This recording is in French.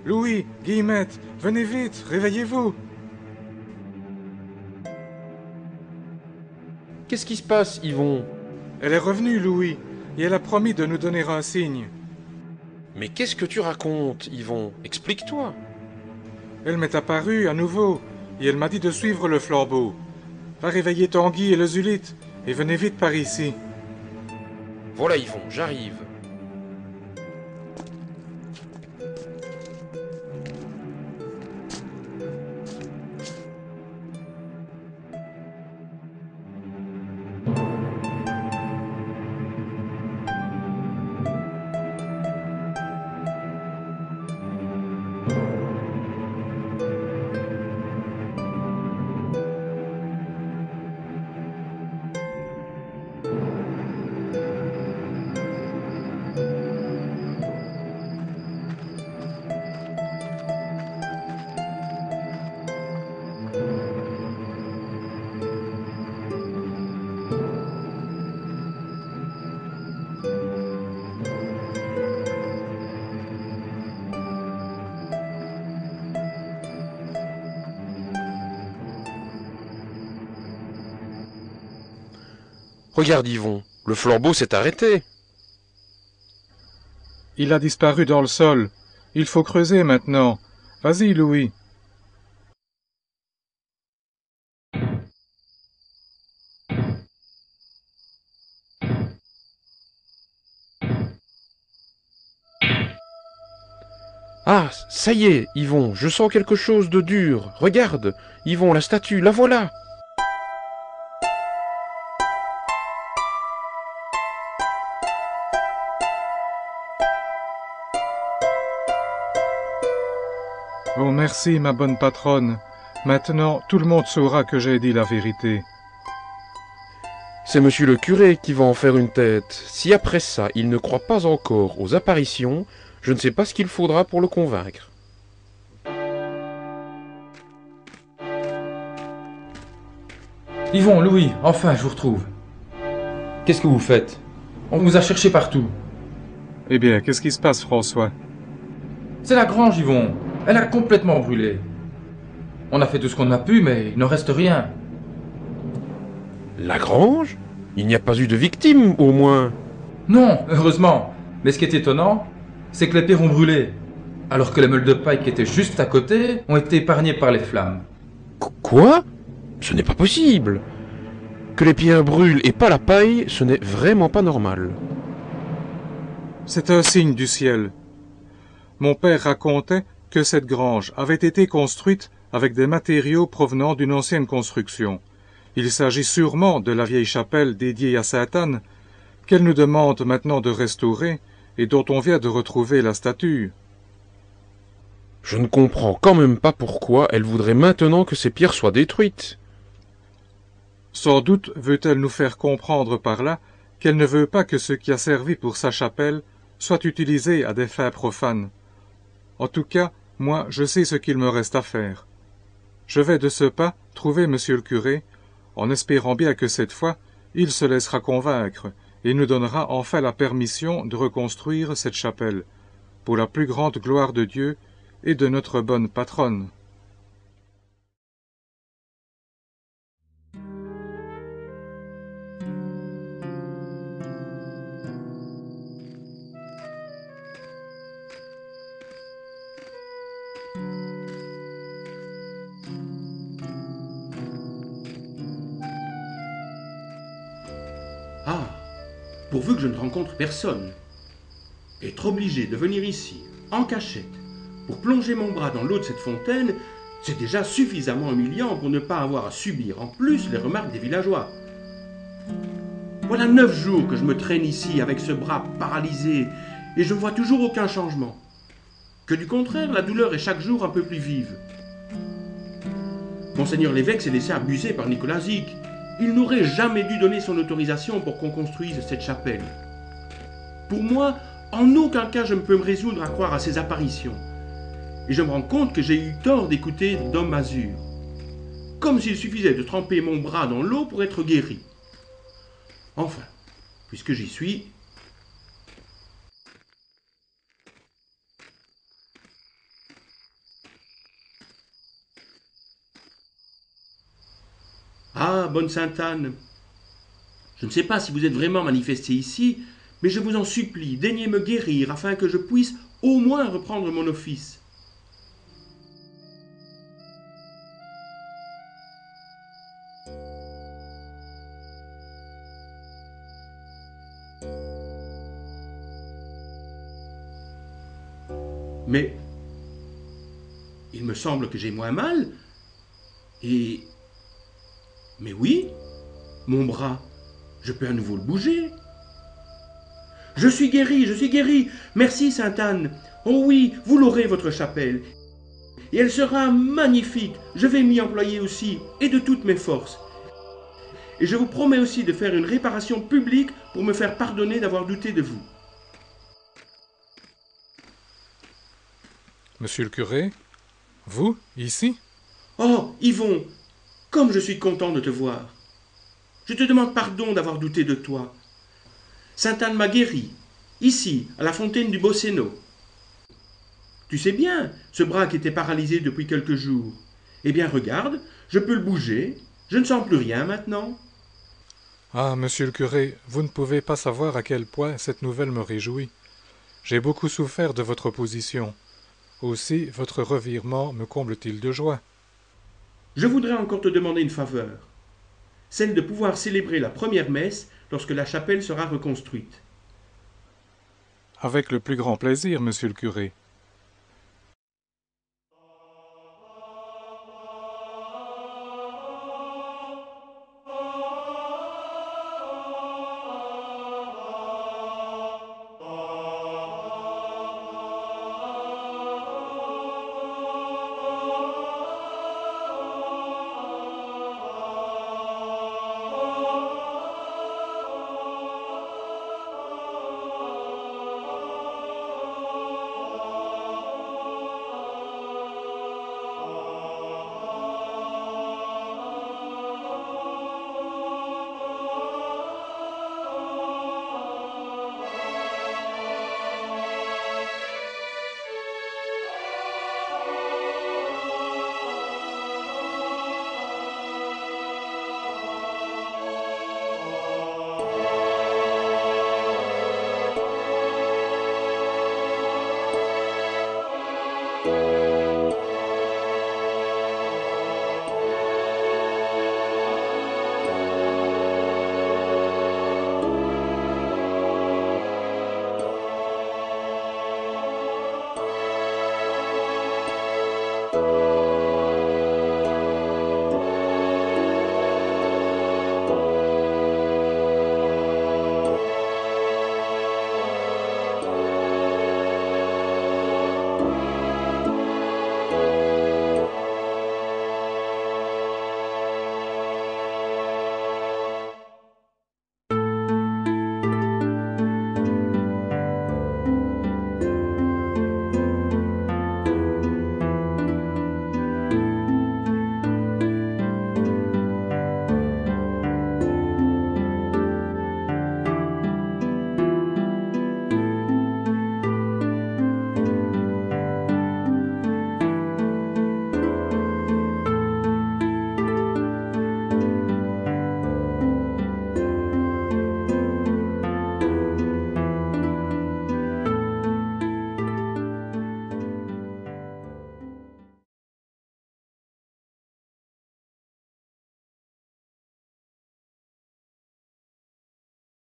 Louis, Guillemette, venez vite, réveillez-vous. Qu'est-ce qui se passe, Yvon? Elle est revenue, Louis, et elle a promis de nous donner un signe. Mais qu'est-ce que tu racontes, Yvon? Explique-toi. Elle m'est apparue à nouveau, et elle m'a dit de suivre le flambeau. Va réveiller Tanguy et le Zulite, et venez vite par ici. Voilà, Yvon, j'arrive. Regarde, Yvon, le flambeau s'est arrêté. Il a disparu dans le sol. Il faut creuser maintenant. Vas-y, Louis. Ah, ça y est, Yvon, je sens quelque chose de dur. Regarde, Yvon, la statue, la voilà. Oh, merci, ma bonne patronne. Maintenant, tout le monde saura que j'ai dit la vérité. C'est monsieur le curé qui va en faire une tête. Si après ça, il ne croit pas encore aux apparitions, je ne sais pas ce qu'il faudra pour le convaincre. Yvon, Louis, enfin, je vous retrouve. Qu'est-ce que vous faites? On vous a cherché partout. Eh bien, qu'est-ce qui se passe, François? C'est la grange, Yvon. Elle a complètement brûlé. On a fait tout ce qu'on a pu, mais il ne reste rien. La grange? Il n'y a pas eu de victime, au moins. Non, heureusement. Mais ce qui est étonnant, c'est que les pierres ont brûlé. Alors que les meules de paille qui étaient juste à côté ont été épargnées par les flammes. Quoi? Ce n'est pas possible. Que les pierres brûlent et pas la paille, ce n'est vraiment pas normal. C'est un signe du ciel. Mon père racontait que cette grange avait été construite avec des matériaux provenant d'une ancienne construction. Il s'agit sûrement de la vieille chapelle dédiée à Sainte Anne, qu'elle nous demande maintenant de restaurer et dont on vient de retrouver la statue. Je ne comprends quand même pas pourquoi elle voudrait maintenant que ces pierres soient détruites. Sans doute veut-elle nous faire comprendre par là qu'elle ne veut pas que ce qui a servi pour sa chapelle soit utilisé à des fins profanes. En tout cas, moi, je sais ce qu'il me reste à faire. Je vais de ce pas trouver monsieur le curé, en espérant bien que cette fois, il se laissera convaincre et nous donnera enfin la permission de reconstruire cette chapelle, pour la plus grande gloire de Dieu et de notre bonne patronne. Ah, pourvu que je ne rencontre personne. Être obligé de venir ici, en cachette, pour plonger mon bras dans l'eau de cette fontaine, c'est déjà suffisamment humiliant pour ne pas avoir à subir en plus les remarques des villageois. Voilà 9 jours que je me traîne ici avec ce bras paralysé et je ne vois toujours aucun changement. Que du contraire, la douleur est chaque jour un peu plus vive. Monseigneur l'évêque s'est laissé abuser par Nicolas Zic. Il n'aurait jamais dû donner son autorisation pour qu'on construise cette chapelle. Pour moi, en aucun cas je ne peux me résoudre à croire à ces apparitions. Et je me rends compte que j'ai eu tort d'écouter Dom Mazur. Comme s'il suffisait de tremper mon bras dans l'eau pour être guéri. Enfin, puisque j'y suis, moi, bonne Sainte-Anne. Je ne sais pas si vous êtes vraiment manifesté ici, mais je vous en supplie, daignez me guérir afin que je puisse au moins reprendre mon office. Mais il me semble que j'ai moins mal. Mais oui, mon bras, je peux à nouveau le bouger. Je suis guéri. Merci, Sainte-Anne. Oh oui, vous l'aurez, votre chapelle. Et elle sera magnifique. Je vais m'y employer aussi, et de toutes mes forces. Et je vous promets aussi de faire une réparation publique pour me faire pardonner d'avoir douté de vous. Monsieur le curé, vous, ici? Oh, Yvon, comme je suis content de te voir. Je te demande pardon d'avoir douté de toi. Sainte-Anne m'a guéri, ici, à la fontaine du Bosséno. Tu sais bien, ce bras qui était paralysé depuis quelques jours. Eh bien, regarde, je peux le bouger, je ne sens plus rien maintenant. Ah, monsieur le curé, vous ne pouvez pas savoir à quel point cette nouvelle me réjouit. J'ai beaucoup souffert de votre opposition. Aussi, votre revirement me comble-t-il de joie. Je voudrais encore te demander une faveur, celle de pouvoir célébrer la première messe lorsque la chapelle sera reconstruite. Avec le plus grand plaisir, monsieur le curé.